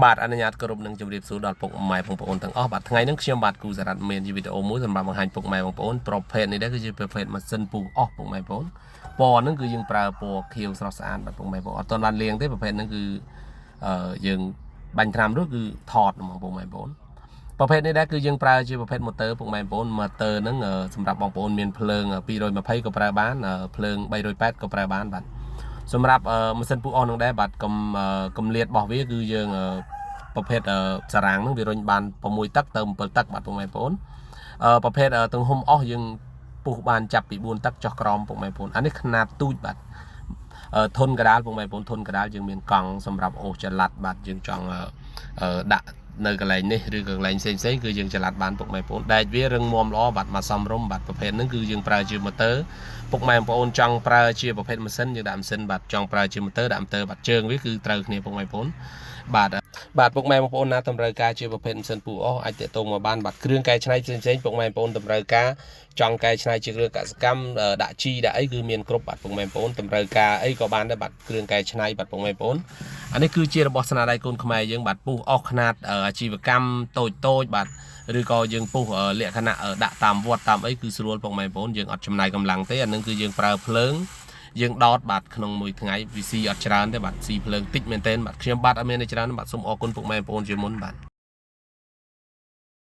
បាទអនុញ្ញាតគោរពនឹងជម្រាបសួរដល់ពុកម៉ែបងប្អូនទាំងអស់បាទថ្ងៃនេះខ្ញុំបាទគូសារ៉ាត់មានវីដេអូមួយសម្រាប់បង្ហាញពុកម៉ែបងប្អូនប្រភេទនេះដែរគឺជាប្រភេទម៉ាស៊ីនពូអស់ពុកម៉ែបងប្អូនពណ៌ហ្នឹងគឺយើងប្រើពណ៌ខៀវស្រស់ស្អាតបាទពុកម៉ែបងប្អូនអត់ទាន់បានលាងទេប្រភេទហ្នឹងគឺយើងបាញ់ត្រាំរួចគឺថតហ្មងពុកម៉ែបងប្អូនប្រភេទនេះដែរគឺយើងប្រើជាប្រភេទម៉ូទ័រពុកម៉ែបងប្អូនម៉ូទ័រហ្នឹងសម្រាប់បងប្អូនមានភ្លើង220ក៏ប្រើបានភ្លើង380ក៏ប្រើបានបាទសម្រាប់ម៉ាស៊ីនពូអស់ហ្នឹងដែរបាទកំលៀតរបស់វាគឺយើងប្រភេទសារ៉ាំងហ្នឹងវារុញបាន6ទឹកទៅ7ទឹកបាទពុកម៉ែបងប្អូនប្រភេទទំហំអស់យើងពុះបានចាប់ពី4ទឹកចុះក្រោមពុកម៉ែបងប្អូនអានេះຂະຫນាតទូចបាទធុនកដាលពុកម៉ែបងប្អូនធុនកដាលយើងមានកង់សម្រាប់អូសចល័តបាទយើងចង់ដាក់នៅកន្លែងនេះឬក៏កន្លែងផ្សេងគឺយើងចល័តបានពុកម៉ែបងប្អូនដែកវារឹងមាំល្អបាទមកសំរុំបាទប្រភេទហ្នឹងគឺយើងប្រើជាម៉ូទ័រពុកម៉ែបងប្អូនចង់ប្រើជាប្រភេទម៉ាស៊ីនយើងដាក់ម៉ាស៊ីនបាទចង់ប្រើជាម៉ូទ័រដាក់ម៉ូទ័របាទជើងវាគឺត្រូវគ្នាពុកម៉ែបងប្អូនបាទពុកម៉ែបងប្អូនណាតម្រូវការជាប្រភេទម៉ាស៊ីនពូអស់អាចតាក់ទងមកបានបាទគ្រឿងកែច្នៃផ្សេងពុកម៉ែបងប្អូនតម្រូវការចង់កែច្នៃជាគ្រឿងកសិកម្មដាក់ជីដាក់អីគឺមានគ្រប់បាទពុកម៉ែបងប្អូនតម្រូវការអីក៏បានដែរបាទគ្រឿងកែច្នៃបាទពុកម៉ែបងប្អូនអានេះគឺជារបស់ស្នាដៃកូនខ្មែរយើងបាទពុះអស់ຂະຫນាតអាជីវកម្មតូចបាទឬក៏យើងពុះលក្ខណៈដាក់តាមវត្តតាមអីគឺស្រួលពុកម៉ែបងប្អូនយើងអត់ចំណាយកម្លាំងទេអានឹងគឺយើងប្រើភ្លើងយើងដោតបាទក្នុងមួយថ្ងៃវាស៊ីអត់ច្រើនទេបាទស៊ីភ្លើងតិចមែនទែនបាទខ្ញុំបាទអត់មានច្រើនបាទសូមអរគុណពុកម៉ែបងប្អូនជាមុនបាទ